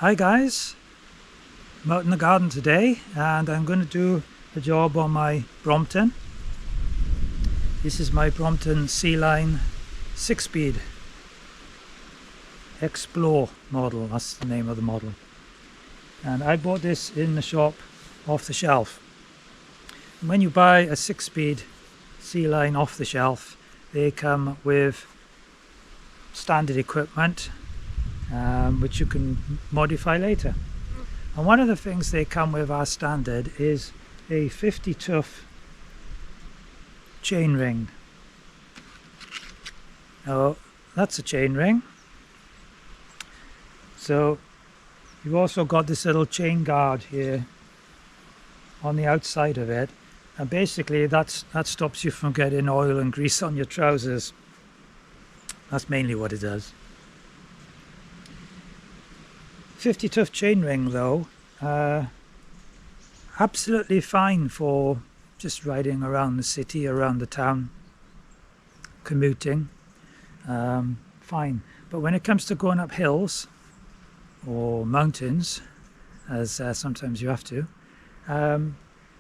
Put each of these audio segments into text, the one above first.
Hi guys, I'm out in the garden today and I'm going to do a job on my Brompton. This is my Brompton C-Line 6-speed Explore model, that's the name of the model. And I bought this in the shop off the shelf. And when you buy a 6-speed C-Line off the shelf, they come with standard equipment which you can modify later. And one of the things they come with as standard is a 50 tooth chain ring. Now that's a chain ring. So you've also got this little chain guard here on the outside of it, and basically that stops you from getting oil and grease on your trousers. That's mainly what it does. 50 tooth chain ring though, absolutely fine for just riding around the city, around the town, commuting, fine. But when it comes to going up hills or mountains, as sometimes you have to,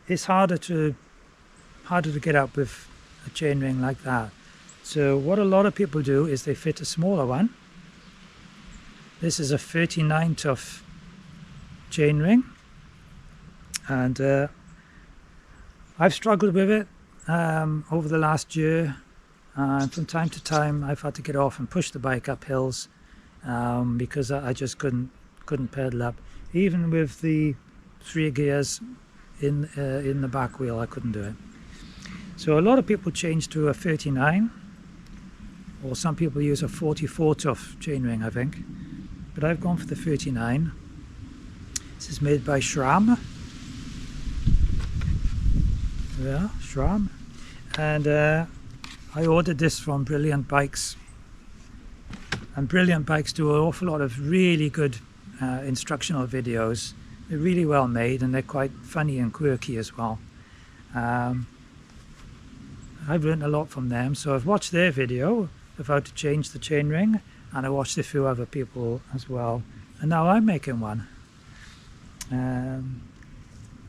it's harder to get up with a chain ring like that. So what a lot of people do is they fit a smaller one. This is a 39 tooth chain ring, and I've struggled with it over the last year, and from time to time I've had to get off and push the bike up hills because I just couldn't pedal up. Even with the 3 gears in the back wheel, I couldn't do it. So a lot of people change to a 39, or some people use a 44 tooth chain ring, I think. But I've gone for the 39. This is made by SRAM. Yeah, SRAM. And I ordered this from Brilliant Bikes. And Brilliant Bikes do an awful lot of really good instructional videos. They're really well made and they're quite funny and quirky as well. I've learned a lot from them, so I've watched their video of how to change the chain ring, and I watched a few other people as well, and now I'm making one.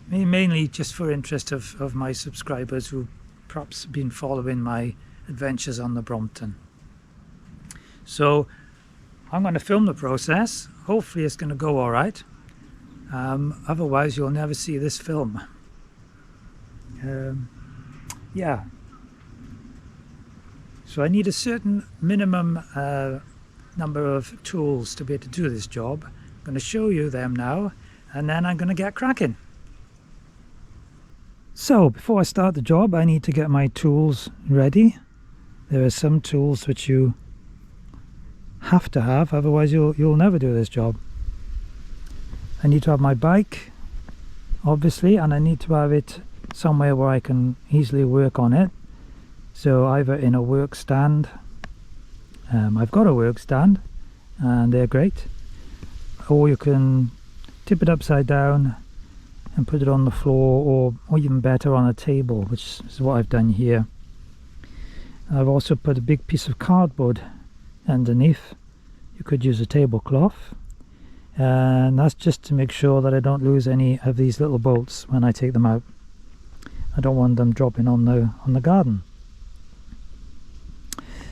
Mainly just for interest of my subscribers who perhaps been following my adventures on the Brompton. So I'm going to film the process. Hopefully it's going to go all right. Otherwise you'll never see this film. Yeah. So I need a certain minimum number of tools to be able to do this job. I'm going to show you them now, and then I'm going to get cracking. So before I start the job, I need to get my tools ready. There are some tools which you have to have, otherwise you'll never do this job. I need to have my bike, obviously, and I need to have it somewhere where I can easily work on it. So either in a work stand, I've got a work stand and they're great, or you can tip it upside down and put it on the floor, or even better on a table, which is what I've done here. I've also put a big piece of cardboard underneath. You could use a tablecloth, and that's just to make sure that I don't lose any of these little bolts when I take them out. I don't want them dropping on the garden.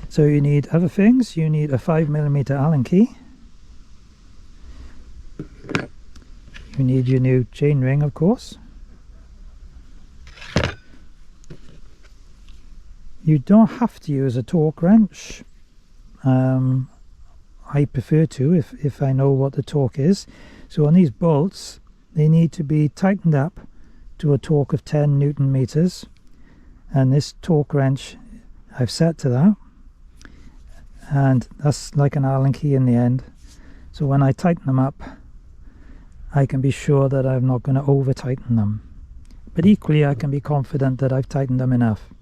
So you need other things. You need a 5mm Allen key. You need your new chain ring, of course. You don't have to use a torque wrench. I prefer to if I know what the torque is. So on these bolts, they need to be tightened up to a torque of 10 Newton meters, and this torque wrench I've set to that, and that's like an Allen key in the end. So when I tighten them up, I can be sure that I'm not going to over tighten them, but equally I can be confident that I've tightened them enough.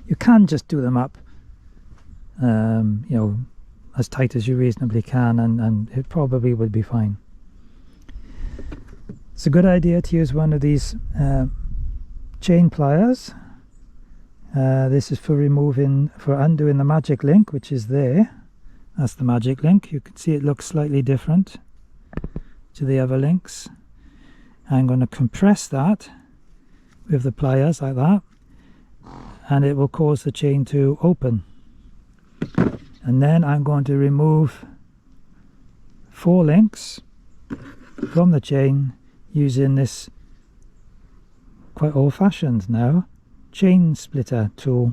You can just do them up you know, as tight as you reasonably can, and it probably would be fine. It's a good idea to use one of these chain pliers. This is for undoing the magic link, which is there. That's the magic link. You can see it looks slightly different. to the other links. I'm going to compress that with the pliers like that, and it will cause the chain to open. And then I'm going to remove 4 links from the chain using this quite old-fashioned now chain splitter tool.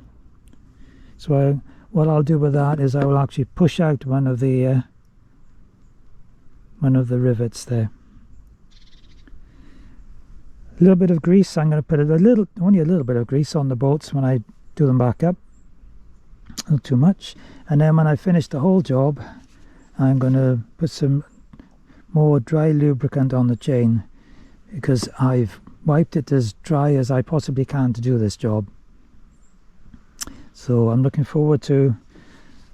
So what I'll do with that is I will actually push out one of the rivets there. A little bit of grease. I'm going to put only a little bit of grease on the bolts when I do them back up. Not too much. And then when I finish the whole job, I'm going to put some more dry lubricant on the chain, because I've wiped it as dry as I possibly can to do this job. So I'm looking forward to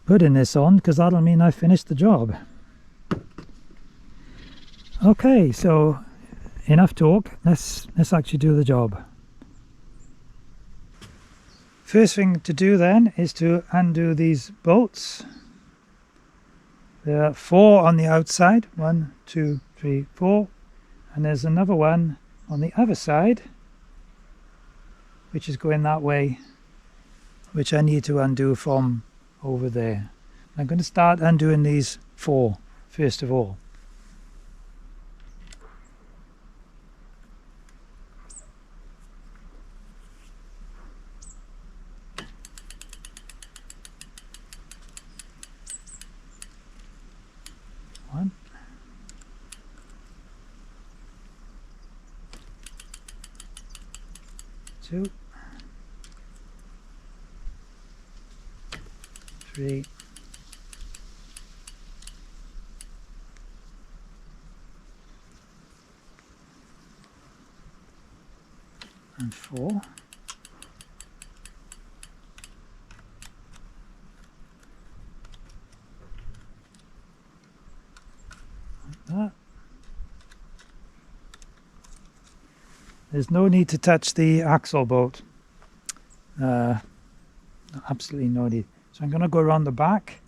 putting this on, because that'll mean I finished the job. Okay, so enough talk. Let's actually do the job. First thing to do then is to undo these bolts. There are 4 on the outside, 1, 2, 3, 4, and there's another one on the other side which is going that way, which I need to undo from over there. I'm going to start undoing these 4 first of all. One. 2. 3. And 4. Like that. There's no need to touch the axle bolt. Absolutely no need. So I'm going to go around the back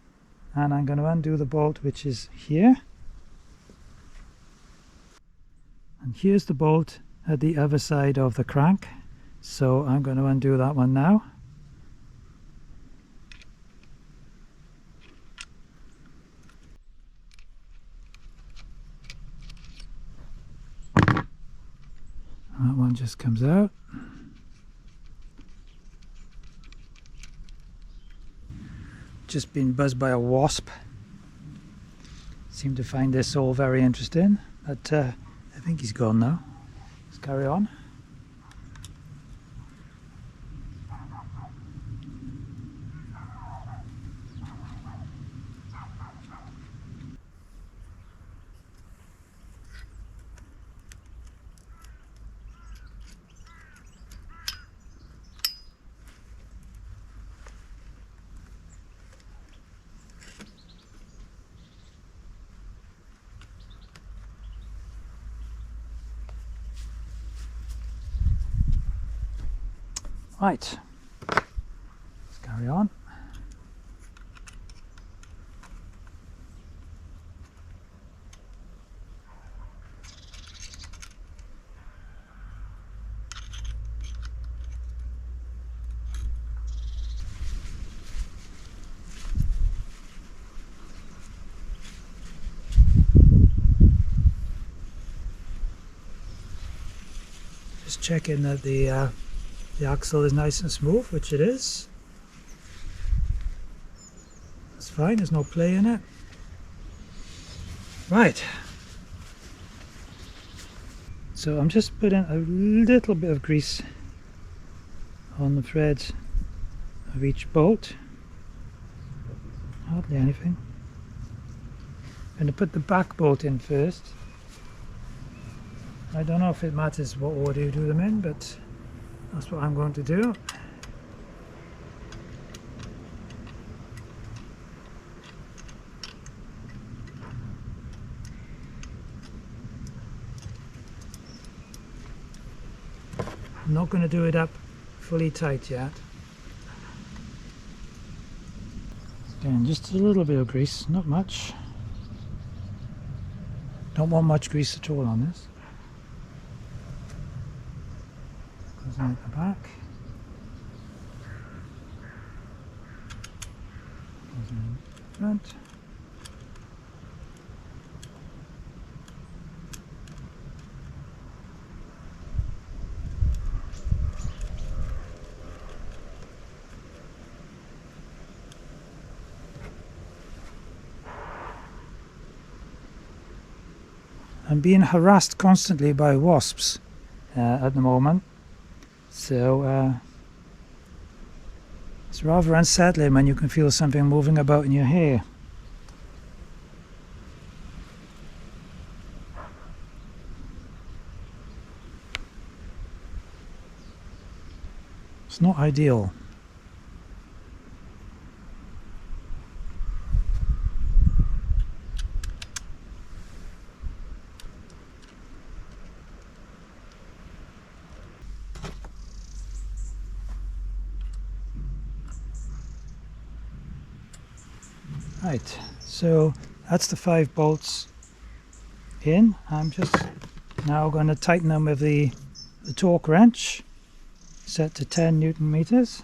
and I'm going to undo the bolt which is here. And here's the bolt at the other side of the crank. So I'm going to undo that one now. That one just comes out. Just been buzzed by a wasp. Seem to find this all very interesting, but I think he's gone now. Let's carry on. Right, let's carry on. Just checking that the axle is nice and smooth, which it is. That's fine, there's no play in it. Right. So I'm just putting a little bit of grease on the threads of each bolt. Hardly anything. I'm going to put the back bolt in first. I don't know if it matters what order you do them in, but that's what I'm going to do. I'm not going to do it up fully tight yet. Again, just a little bit of grease, not much. Don't want much grease at all on this. Goes in at the back. Goes in the front. I'm being harassed constantly by wasps at the moment, so it's rather unsettling when you can feel something moving about in your hair. It's not ideal. Right, so that's the 5 bolts in. I'm just now going to tighten them with the torque wrench, set to 10 Newton meters.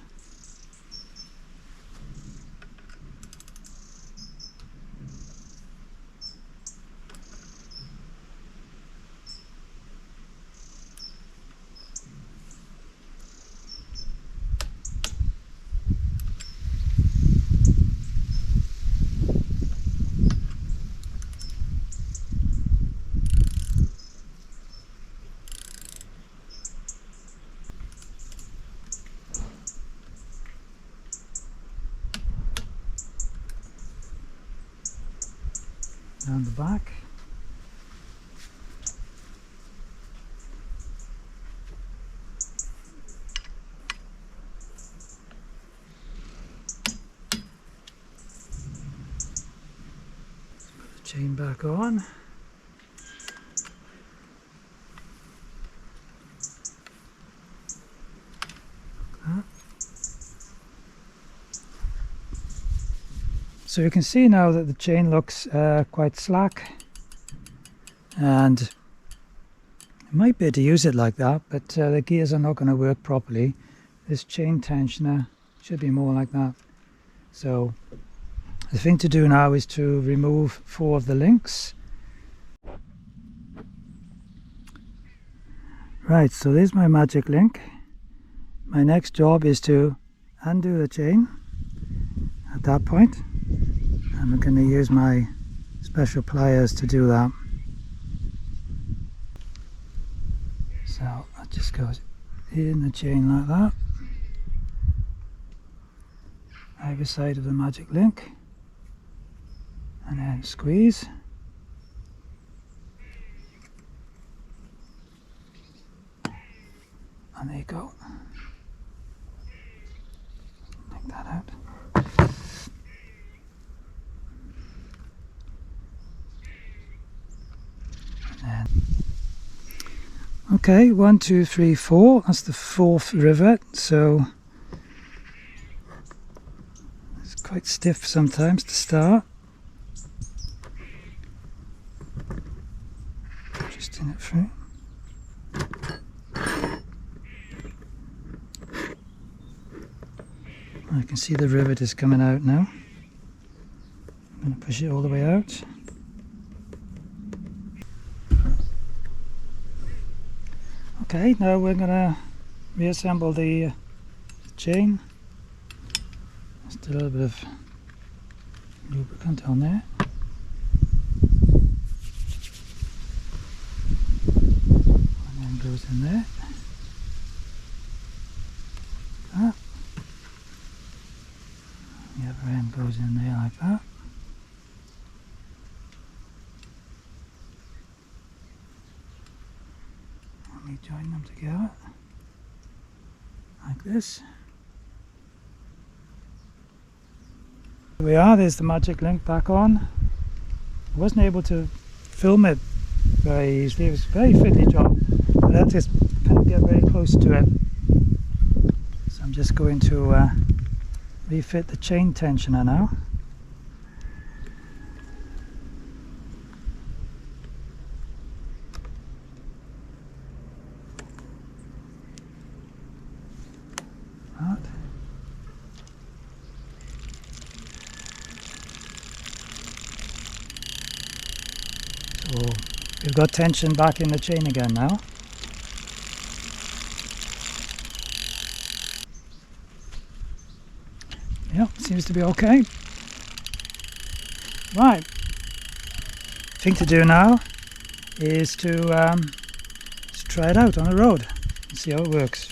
Down the back. Put the chain back on. Like that. So you can see now that the chain looks quite slack, and it might be able to use it like that, but the gears are not going to work properly. This chain tensioner should be more like that. So the thing to do now is to remove 4 of the links. Right, so there's my magic link. My next job is to undo the chain at that point. I'm going to use my special pliers to do that. So that just goes in the chain like that. Either side of the magic link. And then squeeze. And there you go. Take that out. Okay, 1, 2, 3, 4. That's the 4th rivet. So it's quite stiff sometimes to start. Just in it through. I can see the rivet is coming out now. I'm going to push it all the way out. Okay, now we're going to reassemble the chain. Just a little bit of lubricant on there. And then goes in there. That. The other end goes in there like that. Join them together like this. Here we are, there's the magic link back on. I wasn't able to film it very easily, it was a very fiddly job, but I had to kind of get very close to it. So I'm just going to refit the chain tensioner now. So we've got tension back in the chain again now. Yeah, seems to be okay. Right. Thing to do now is to try it out on the road and see how it works.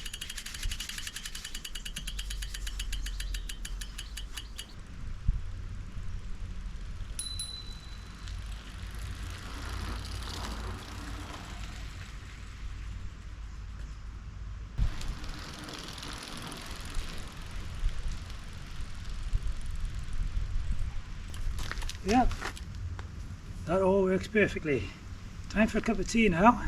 Yeah, that all works perfectly. Time for a cup of tea now.